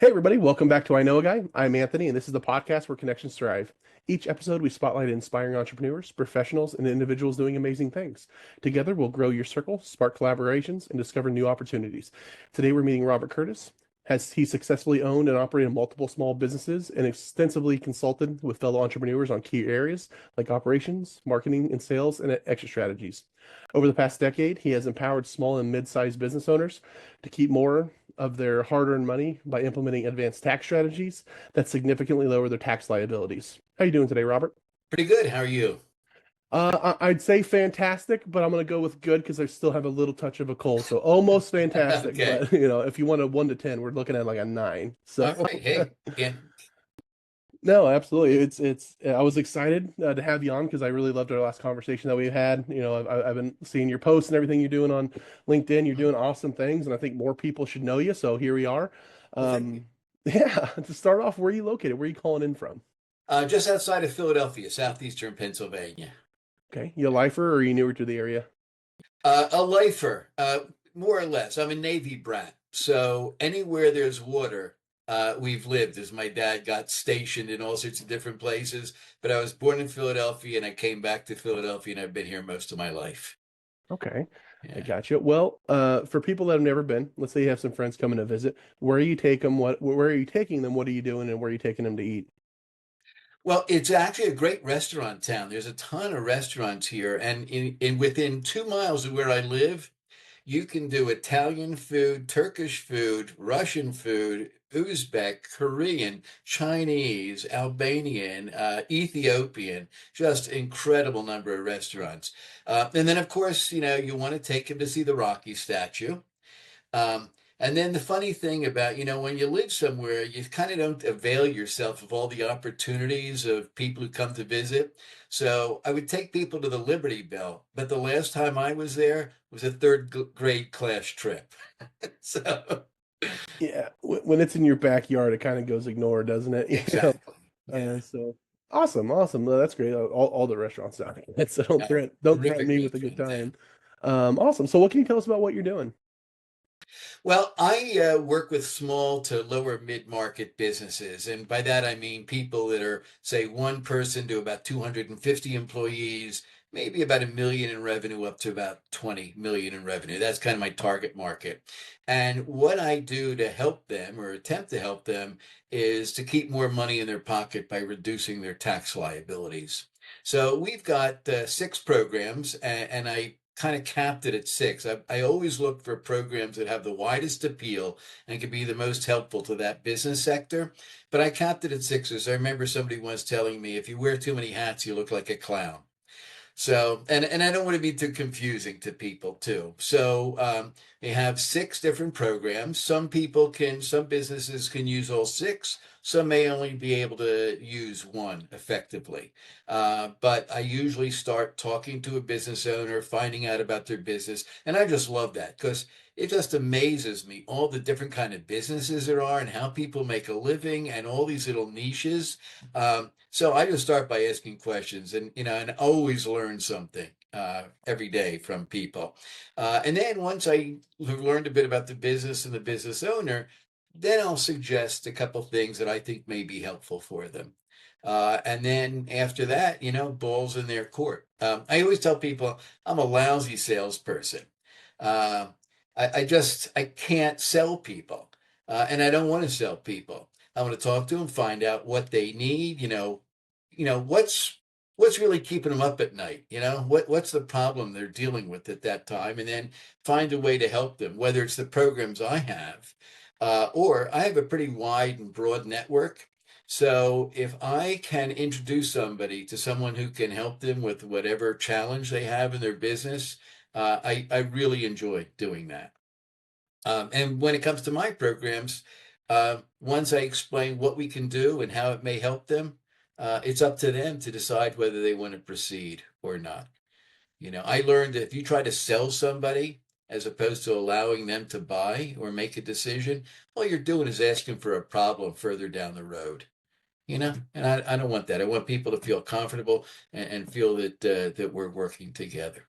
Hey, everybody, welcome back to I Know a Guy. I'm Anthony, and this is the podcast where connections thrive. Each episode, we spotlight inspiring entrepreneurs, professionals, and individuals doing amazing things. Together, we'll grow your circle, spark collaborations, and discover new opportunities. Today, we're meeting Robert Curtis. Has he successfully owned and operated multiple small businesses and extensively consulted with fellow entrepreneurs on key areas like operations, marketing, and sales, and exit strategies. Over the past decade, he has empowered small and mid-sized business owners to keep more of their hard-earned money by implementing advanced tax strategies that significantly lower their tax liabilities. How you doing today, Robert? Pretty good. How are you? I'd say fantastic, but I'm gonna go with good because I still have a little touch of a cold, so almost fantastic. Okay. But if you want a 1 to 10, we're looking at like a 9. All So right. Hey, can't. no, absolutely. It's. I was excited to have you on because I really loved our last conversation that we had. I've been seeing your posts and everything you're doing on LinkedIn. You're doing awesome things, and I think more people should know you. So here we are. Well, thank you. Yeah, to start off, where are you located? Where are you calling in from? Just outside of Philadelphia, southeastern Pennsylvania. Okay, you a lifer or are you newer to the area? A lifer, more or less. I'm a Navy brat, so anywhere there's water, we've lived. As my dad got stationed in all sorts of different places, but I was born in Philadelphia, and I came back to Philadelphia, and I've been here most of my life. Okay, I Yeah. got you. Well, for people that have never been, let's say you have some friends coming to visit. Where you take them? Where are you taking them? What are you doing? And where are you taking them to eat? Well, it's actually a great restaurant town. There's a ton of restaurants here, and in within 2 miles of where I live, you can do Italian food, Turkish food, Russian food, Uzbek, Korean, Chinese, Albanian, Ethiopian, just incredible number of restaurants. And then, of course, you want to take them to see the Rocky statue. And then the funny thing about, when you live somewhere, you kind of don't avail yourself of all the opportunities of people who come to visit. So I would take people to the Liberty Bell, but the last time I was there was a third grade class trip. So Yeah, when it's in your backyard, it kind of goes ignored, doesn't it? exactly. Yeah. So awesome, awesome. Well, that's great. All the restaurants down here. So Uh, don't threaten Terrific me with a good restaurant town. time. Awesome. So what can you tell us about what you're doing? Well, I work with small to lower mid-market businesses. And by that, I mean people that are, say, one person to about 250 employees, maybe about a million in revenue up to about 20 million in revenue. That's kind of my target market. And what I do to help them or attempt to help them is to keep more money in their pocket by reducing their tax liabilities. So we've got 6 programs, and I kind of capped it at 6. I always look for programs that have the widest appeal and can be the most helpful to that business sector. But I capped it at 6 because I remember somebody once telling me, if you wear too many hats, you look like a clown. So, and I don't want to be too confusing to people too. So, they have 6 different programs. Some businesses can use all 6. Some may only be able to use one effectively. But I usually start talking to a business owner, finding out about their business. And I just love that because it just amazes me all the different kind of businesses there are and how people make a living and all these little niches. So I just start by asking questions, and always learn something every day from people. And then once I have learned a bit about the business and the business owner, then I'll suggest a couple things that I think may be helpful for them. And then after that, balls in their court. I always tell people I'm a lousy salesperson. Uh, I can't sell people, and I don't want to sell people. I want to talk to them, find out what they need. What's really keeping them up at night. What's the problem they're dealing with at that time, and then find a way to help them. Whether it's the programs I have, or I have a pretty wide and broad network. So if I can introduce somebody to someone who can help them with whatever challenge they have in their business, I really enjoy doing that. And when it comes to my programs, once I explain what we can do and how it may help them, it's up to them to decide whether they want to proceed or not. I learned that if you try to sell somebody as opposed to allowing them to buy or make a decision, all you're doing is asking for a problem further down the road. And I don't want that. I want people to feel comfortable and feel that we're working together.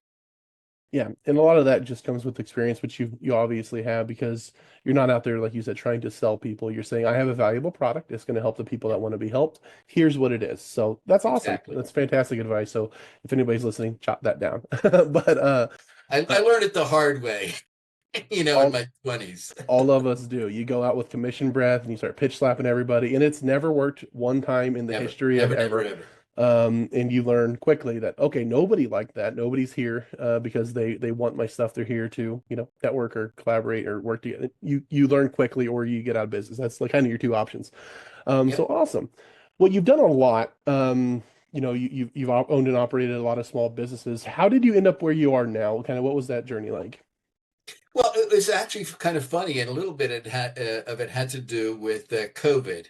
Yeah, and a lot of that just comes with experience, which you obviously have because you're not out there, like you said, trying to sell people. You're saying, I have a valuable product. It's going to help the people Yeah, that want to be helped. Here's what it is. So that's awesome. exactly. That's fantastic advice. So if anybody's listening, chop that down. But I uh, learned it the hard way, in all my 20s. all of us do. You go out with commission breath and you start pitch slapping everybody, and it's never worked one time in the Never, history of never, never, ever. ever. And you learn quickly that okay, nobody like that. Nobody's here because they want my stuff. They're here to network or collaborate or work together. You learn quickly, or you get out of business. That's like kind of your two options. So Yep. awesome. Well, you've done a lot. You've owned and operated a lot of small businesses. How did you end up where you are now? Kind of what was that journey like? Well, it was actually kind of funny, and a little bit of it had to do with COVID.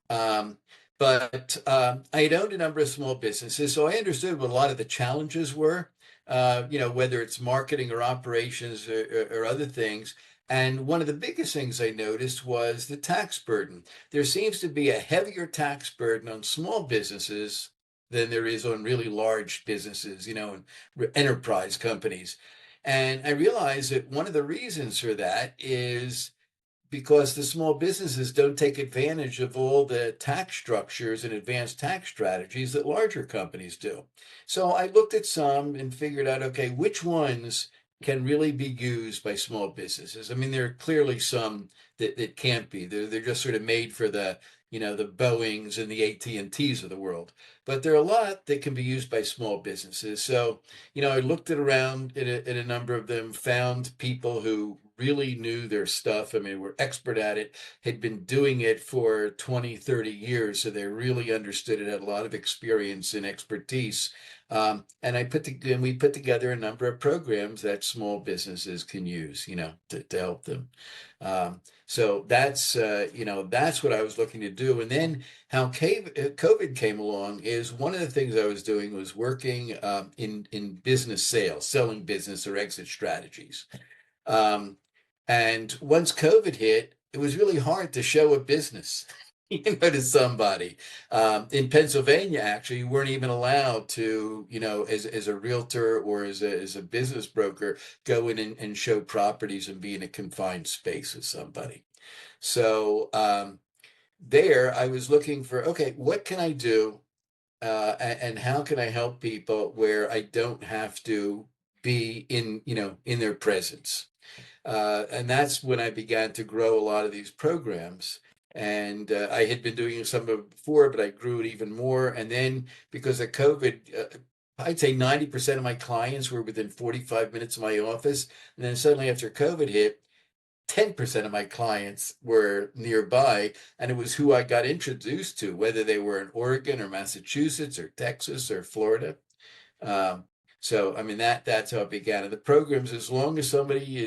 Um, but I had owned a number of small businesses, so I understood what a lot of the challenges were. Whether it's marketing or operations or other things. And one of the biggest things I noticed was the tax burden. There seems to be a heavier tax burden on small businesses than there is on really large businesses, and enterprise companies. And I realized that one of the reasons for that is because the small businesses don't take advantage of all the tax structures and advanced tax strategies that larger companies do. So I looked at some and figured out, okay, which ones can really be used by small businesses. I mean, there are clearly some that can't be. They're just sort of made for the Boeings and the AT&Ts of the world. But there are a lot that can be used by small businesses. So, I looked at around at a number of them, found people who really knew their stuff. I mean, were expert at it, had been doing it for 20, 30 years. So they really understood it, had a lot of experience and expertise. And we put together a number of programs that small businesses can use, to help them. So that's what I was looking to do. And then how COVID came along is one of the things I was doing was working in business sales, selling business or exit strategies. Um, and once COVID hit, it was really hard to show a business, to somebody. In Pennsylvania, actually, you weren't even allowed to, as a realtor or as a business broker, go in and show properties and be in a confined space with somebody. So there, I was looking for, okay, what can I do? And how can I help people where I don't have to be in their presence? And that's when I began to grow a lot of these programs. And I had been doing some of it before, but I grew it even more. And then because of COVID, I'd say 90% of my clients were within 45 minutes of my office. And then suddenly after COVID hit, 10% of my clients were nearby. And it was who I got introduced to, whether they were in Oregon or Massachusetts or Texas or Florida. Um, so I mean that's how it began. And the programs, as long as somebody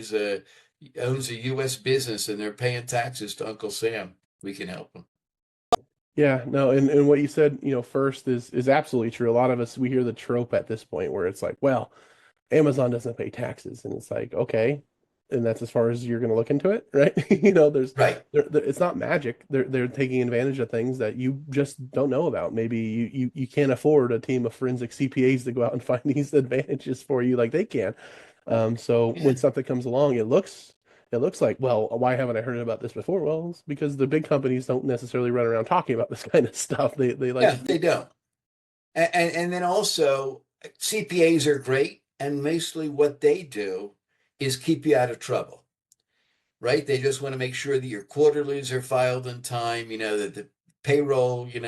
owns a U.S. business and they're paying taxes to Uncle Sam, we can help them. Yeah, no, and what you said, first is absolutely true. A lot of us we hear the trope at this point where it's like, well, Amazon doesn't pay taxes, and it's like, okay, and that's as far as you're going to look into it, right? Right. It's not magic. They're taking advantage of things that you just don't know about. Maybe you can't afford a team of forensic CPAs to go out and find these advantages for you like they can. So Yeah. when something comes along, it looks like, well, why haven't I heard about this before? Well, it's because the big companies don't necessarily run around talking about this kind of stuff. They like Yeah, to keep. they don't. And then also CPAs are great, and mostly what they do is keep you out of trouble. Right? They just want to make sure that your quarterlies are filed in time, that the payroll, and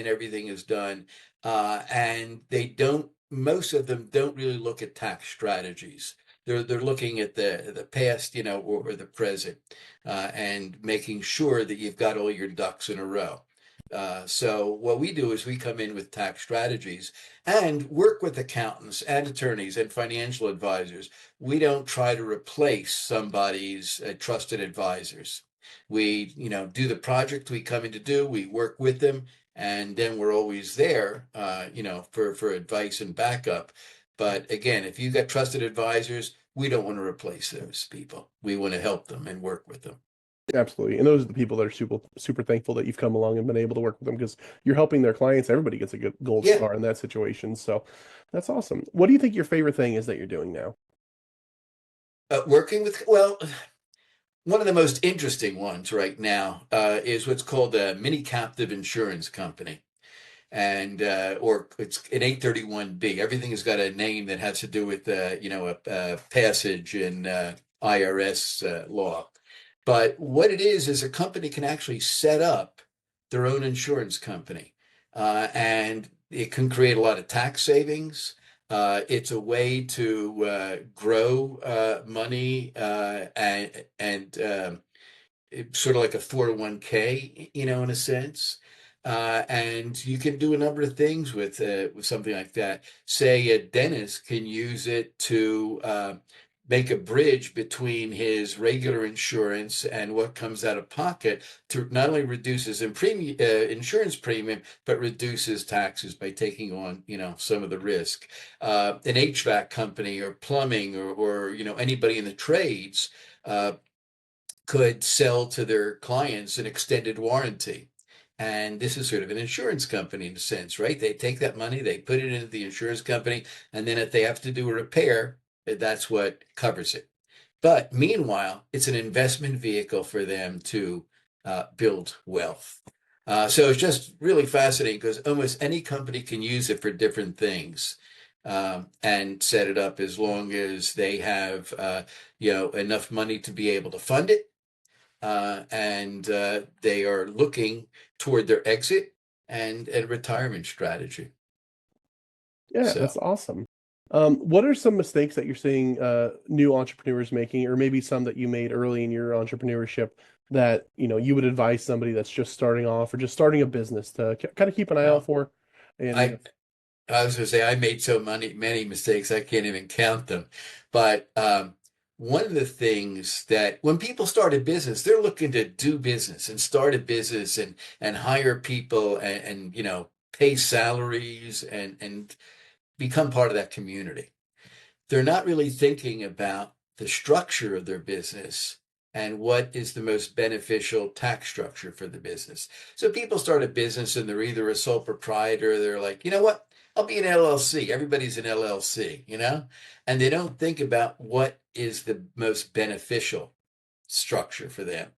everything is done. And most of them don't really look at tax strategies. They're looking at the past, or the present, and making sure that you've got all your ducks in a row. So what we do is we come in with tax strategies and work with accountants and attorneys and financial advisors. We don't try to replace somebody's trusted advisors. We, do the project we come in to do. We work with them, and then we're always there, for advice and backup. But again, if you've got trusted advisors, we don't want to replace those people. We want to help them and work with them. Absolutely. And those are the people that are super, super thankful that you've come along and been able to work with them because you're helping their clients. Everybody gets a good gold Yeah. star in that situation. So that's awesome. What do you think your favorite thing is that you're doing now? Working with, well, one of the most interesting ones right now is what's called a mini captive insurance company. And or it's an 831B. Everything has got a name that has to do with a passage in IRS law. But what it is a company can actually set up their own insurance company, and it can create a lot of tax savings. It's a way to grow money and it's sort of like a 401k, in a sense. And you can do a number of things with something like that. Say a dentist can use it to make a bridge between his regular insurance and what comes out of pocket to not only reduces insurance premium, but reduces taxes by taking on, some of the risk. An HVAC company or plumbing or anybody in the trades could sell to their clients an extended warranty. And this is sort of an insurance company in a sense, right? They take that money, they put it into the insurance company, and then if they have to do a repair, that's what covers it. But meanwhile, it's an investment vehicle for them to build wealth. So it's just really fascinating because almost any company can use it for different things and set it up as long as they have enough money to be able to fund it and they are looking toward their exit and retirement strategy. Yeah, So, that's awesome. What are some mistakes that you're seeing new entrepreneurs making, or maybe some that you made early in your entrepreneurship that you would advise somebody that's just starting off or just starting a business to kind of keep an eye out well, for? And I I was going to say I made so many mistakes I can't even count them. But one of the things that when people start a business, they're looking to do business and start a business and hire people and pay salaries and become part of that community. They're not really thinking about the structure of their business and what is the most beneficial tax structure for the business. So people start a business and they're either a sole proprietor, or they're like, you know what? I'll be an LLC. Everybody's an LLC. And they don't think about what is the most beneficial structure for them.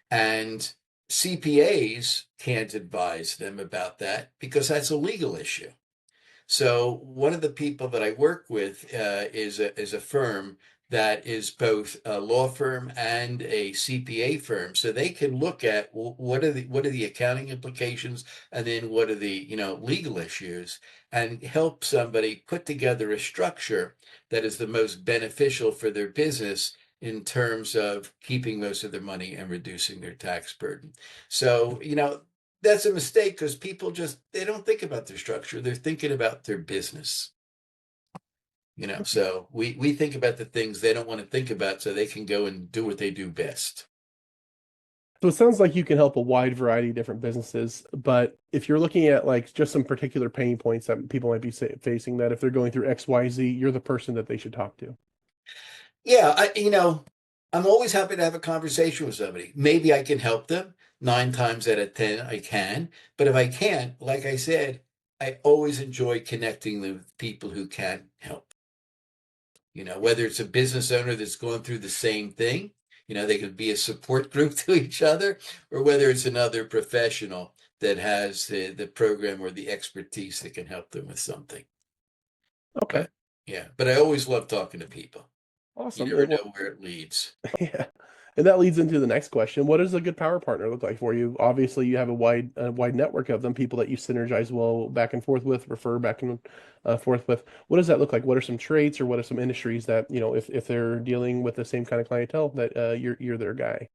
And CPAs can't advise them about that because that's a legal issue. So one of the people that I work with is a firm that is both a law firm and a CPA firm. So they can look at what are the accounting implications, and then what are the legal issues, and help somebody put together a structure that is the most beneficial for their business in terms of keeping most of their money and reducing their tax burden. So that's a mistake because people just they don't think about their structure. They're thinking about their business. So we think about the things they don't want to think about so they can go and do what they do best. so it sounds like you can help a wide variety of different businesses, but if you're looking at like just some particular pain points that people might be facing, that if they're going through XYZ, you're the person that they should talk to. Yeah, I'm always happy to have a conversation with somebody. Maybe I can help them. 9 times out of 10, I can. But if I can't, like I said, I always enjoy connecting with people who can help. Whether it's a business owner that's going through the same thing, they could be a support group to each other, or whether it's another professional that has the program or the expertise that can help them with something. Okay, But yeah, but I always love talking to people. You awesome. never know where it leads. Yeah. And that leads into the next question. What does a good power partner look like for you? Obviously, you have a wide network of them, people that you synergize well back and forth with, refer back and forth with. What does that look like? What are some traits or what are some industries that, if they're dealing with the same kind of clientele that you're their guy?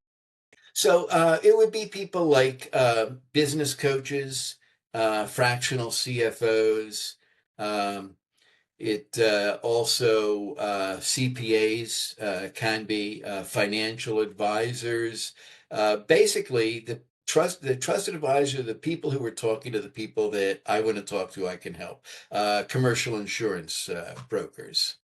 So it would be people like business coaches, fractional CFOs. Um, It also CPAs can be financial advisors. Basically, the trusted advisor, the people who are talking to the people that I want to talk to, I can help. Commercial insurance brokers.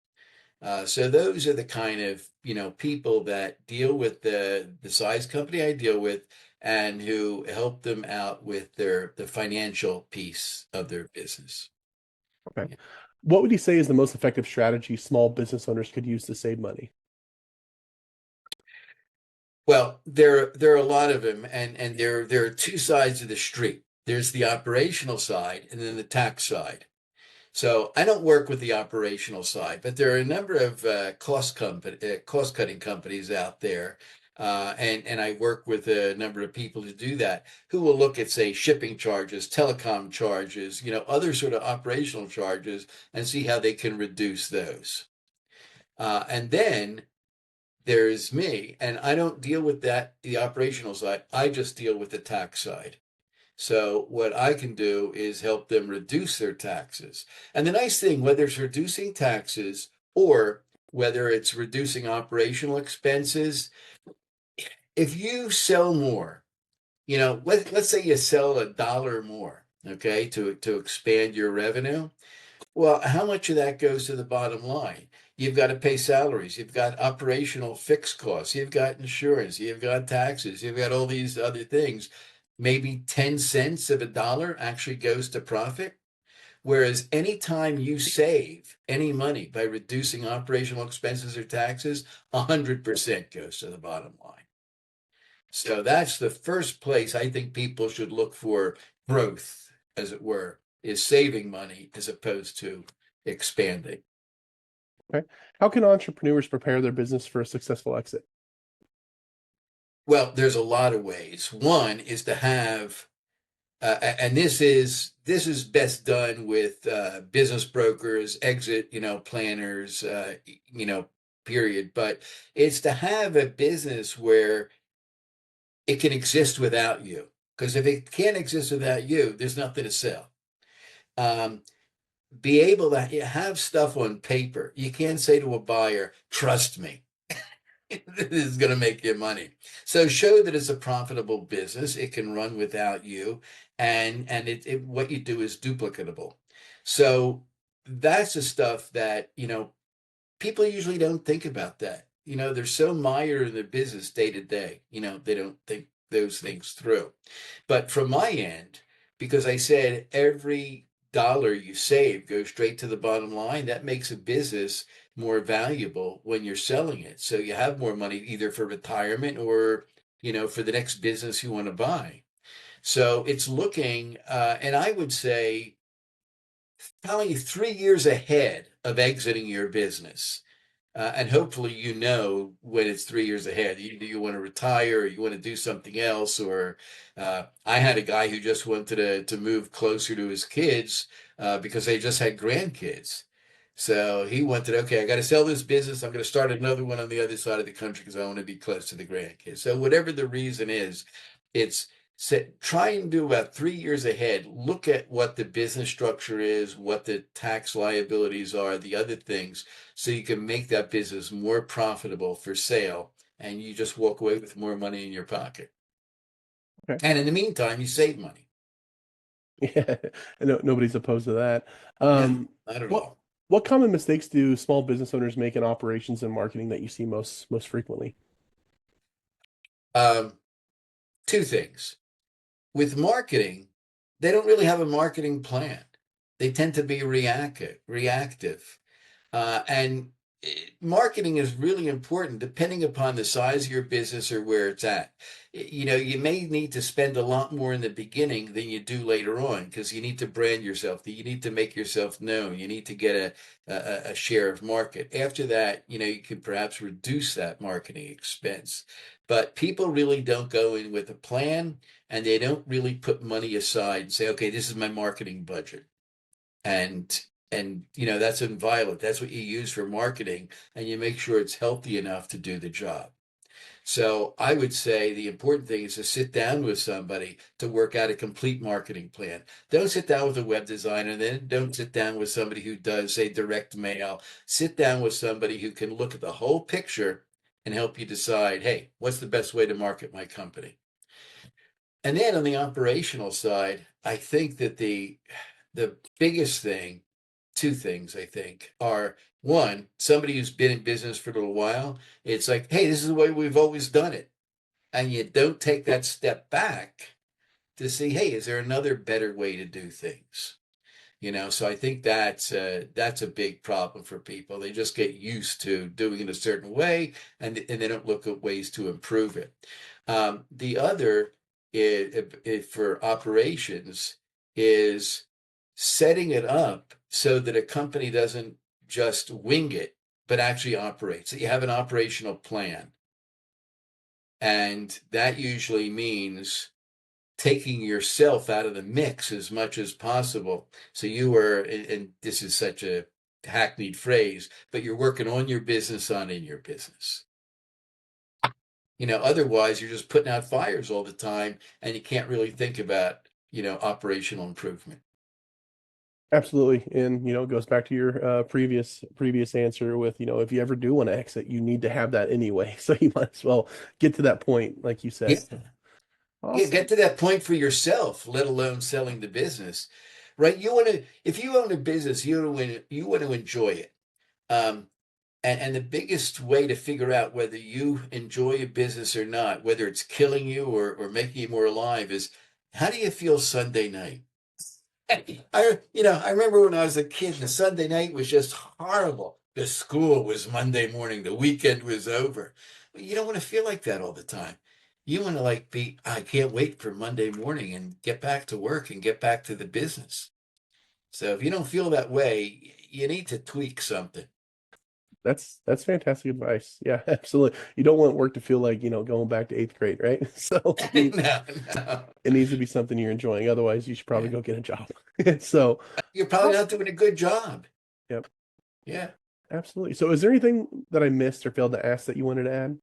So those are the kind of people that deal with the size company I deal with, and who help them out with the financial piece of their business. Okay. What would you say is the most effective strategy small business owners could use to save money? Well, there are a lot of them, and there are two sides of the street. There's the operational side and then the tax side. So I don't work with the operational side, but there are a number of cost cutting companies out there, and I work with a number of people who do that, who will look at, say, shipping charges, telecom charges, other sort of operational charges, and see how they can reduce those. And then there's me, and I don't deal with the operational side. I just deal with the tax side. So what I can do is help them reduce their taxes. And the nice thing, whether it's reducing taxes or whether it's reducing operational expenses, if you sell more, let's say you sell $1 more, okay, to expand your revenue. Well, how much of that goes to the bottom line? You've got to pay salaries, you've got operational fixed costs, you've got insurance, you've got taxes, you've got all these other things. Maybe 10 cents of a dollar actually goes to profit. Whereas anytime you save any money by reducing operational expenses or taxes, 100% goes to the bottom line. So that's the first place I think people should look for growth, as it were, is saving money as opposed to expanding. Okay. How can entrepreneurs prepare their business for a successful exit? Well, there's a lot of ways. One is to have, and this is best done with business brokers, exit, planners, period. But it's to have a business where it can exist without you. Because if it can't exist without you, there's nothing to sell. Um, be able to have stuff on paper. You can't say to a buyer, trust me, this is going to make you money. So show that it's a profitable business. It can run without you. And what you do is duplicatable. So that's the stuff that, people usually don't think about that. They're so mired in their business day to day, they don't think those things through. But from my end, because I said every dollar you save goes straight to the bottom line, that makes a business more valuable when you're selling it. So you have more money either for retirement or, for the next business you want to buy. So it's looking, and I would say probably 3 years ahead of exiting your business. And hopefully, when it's 3 years ahead. You want to retire, or you want to do something else, or I had a guy who just wanted to move closer to his kids because they just had grandkids. So he wanted, okay, I got to sell this business. I'm going to start another one on the other side of the country because I want to be close to the grandkids. So whatever the reason is, it's try and do about 3 years ahead. Look at what the business structure is, what the tax liabilities are, the other things, so you can make that business more profitable for sale, and you just walk away with more money in your pocket. Okay. And in the meantime, you save money. Yeah, no, nobody's opposed to that. No, Um, not at what all. what common mistakes do small business owners make in operations and marketing that you see most frequently? Um, Two things. With marketing, they don't really have a marketing plan. They tend to be reactive. And marketing is really important depending upon the size of your business or where it's at. You may need to spend a lot more in the beginning than you do later on because you need to brand yourself, you need to make yourself known, you need to get a share of market. After that, you can perhaps reduce that marketing expense. But people really don't go in with a plan, and they don't really put money aside and say, okay, this is my marketing budget, and that's inviolate. That's what you use for marketing, and you make sure it's healthy enough to do the job. So I would say the important thing is to sit down with somebody to work out a complete marketing plan. Don't sit down with a web designer, then don't sit down with somebody who does, say, direct mail. Sit down with somebody who can look at the whole picture and help you decide, hey, what's the best way to market my company? And then on the operational side, I think that the biggest thing, two things I think, are one, somebody who's been in business for a little while, it's like, hey, this is the way we've always done it. And you don't take that step back to see, hey, is there another better way to do things? So I think that's a big problem for people. They just get used to doing it a certain way, and they don't look at ways to improve it. The other for operations is setting it up so that a company doesn't just wing it, but actually operates. So you have an operational plan, and that usually means taking yourself out of the mix as much as possible. So you are, and this is such a hackneyed phrase, but you're working on your business, on in your business. Otherwise you're just putting out fires all the time and you can't really think about, operational improvement. Absolutely. And, it goes back to your previous answer with, if you ever do want to exit, you need to have that anyway. So you might as well get to that point, like you Yeah. said. So, Yeah, get awesome. to that point for yourself, let alone selling the business, right? If you own a business, you want to enjoy it. Um, and the biggest way to figure out whether you enjoy a business or not, whether it's killing you or making you more alive, is how do you feel Sunday night? I remember when I was a kid, the Sunday night was just horrible. The school was Monday morning, the weekend was over. But you don't want to feel like that all the time. You want to I can't wait for Monday morning and get back to work and get back to the business. So if you don't feel that way, you need to tweak something. That's fantastic advice. Yeah, absolutely. You don't want work to feel like, going back to eighth grade, right? So No, no. it needs to be something you're enjoying. Otherwise, you should probably Yeah. go get a job. So You're probably not awesome. doing a good job. Yep, Yeah. absolutely. So is there anything that I missed or failed to ask that you wanted to add?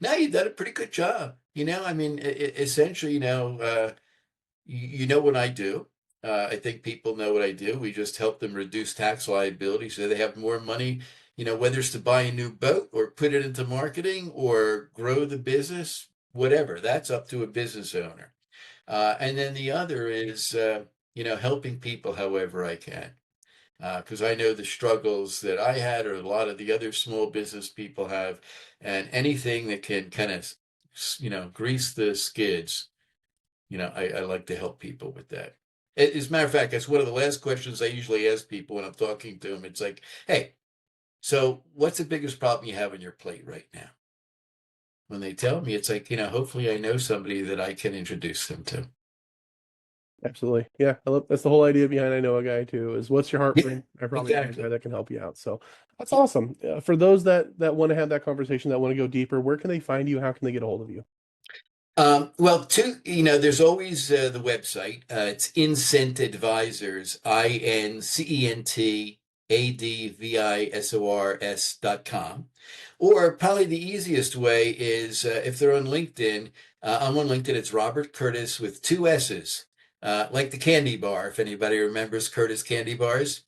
No, you've done a pretty good job. I mean, essentially, you know what I do. I think people know what I do. We just help them reduce tax liability so they have more money, whether it's to buy a new boat or put it into marketing or grow the business, whatever. That's up to a business owner. And then the other is, helping people however I can. Because I know the struggles that I had or a lot of the other small business people have, and anything that can kind of, grease the skids, I like to help people with that. As a matter of fact, that's one of the last questions I usually ask people when I'm talking to them. It's like, hey, so what's the biggest problem you have on your plate right now? When they tell me, it's like, hopefully I know somebody that I can introduce them to. Absolutely. Yeah, that's the whole idea behind I know a guy too, is what's your Yeah, heartburn? I probably know a guy exactly. that can help you out. So that's awesome. For those that want to have that conversation, that want to go deeper, where can they find you? How can they get a hold of you? Well, there's always the website. It's Incent Advisors, INCENTADVISORS.com. Or probably the easiest way is if they're on LinkedIn. I'm on LinkedIn. It's Robert Curtis with two S's, like the candy bar, if anybody remembers Curtis candy bars.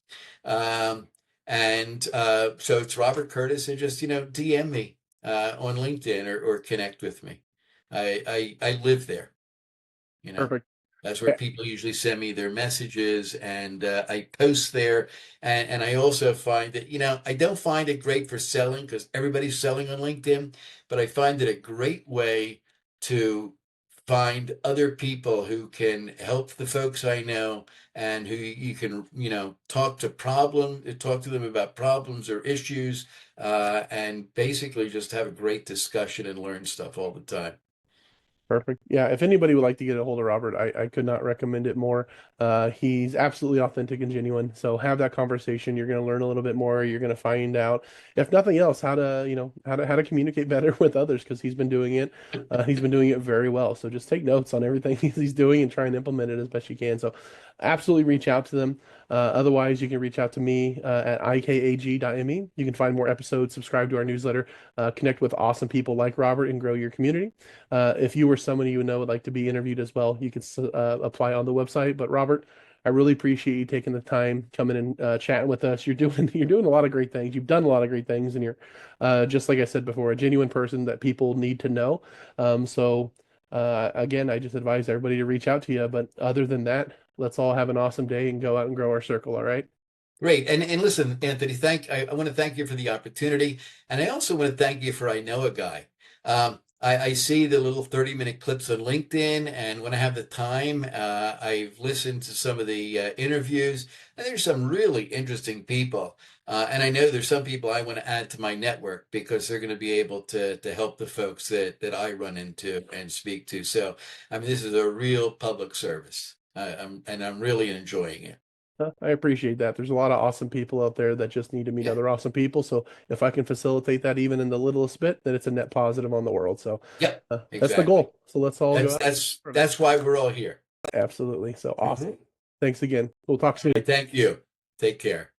Um, and so it's Robert Curtis, and just, DM me on LinkedIn or connect with me. I live there, you know. Perfect. That's where Yeah, people usually send me their messages, and I post there. And I also find that, I don't find it great for selling because everybody's selling on LinkedIn, but I find it a great way to find other people who can help the folks I know and who you can, talk to them about problems or issues, and basically just have a great discussion and learn stuff all the time. perfect. Yeah, if anybody would like to get a hold of Robert, I could not recommend it more. He's absolutely authentic and genuine. So have that conversation. You're going to learn a little bit more. You're going to find out, if nothing else, how to communicate better with others because he's been doing it. He's been doing it very well. So just take notes on everything he's doing and try and implement it as best you can. So absolutely reach out to them. Otherwise, you can reach out to me at ikag.me. You can find more episodes, subscribe to our newsletter, connect with awesome people like Robert, and grow your community. If you or someone you know would like to be interviewed as well, you can apply on the website. But Robert, I really appreciate you taking the time coming and chatting with us. You're doing a lot of great things. You've done a lot of great things, and you're just like I said before, a genuine person that people need to know. So again, I just advise everybody to reach out to you. But other than that, let's all have an awesome day and go out and grow our circle. All right. Great. And listen, Anthony, I want to thank you for the opportunity. And I also want to thank you for I know a guy. I see the little 30-minute clips on LinkedIn, and when I have the time, I've listened to some of the interviews, and there's some really interesting people. And I know there's some people I want to add to my network because they're going to be able to help the folks that I run into and speak to. So, I mean, this is a real public service, and I'm really enjoying it. I appreciate that. There's a lot of awesome people out there that just need to meet Yeah, other awesome people. So if I can facilitate that even in the littlest bit, then it's a net positive on the world. So yep, that's the exactly. goal. So let's all go That's out. that's For that. that's why we're all here. Absolutely. So Mhm. awesome. Thanks again. We'll talk soon. Thank you. Take care.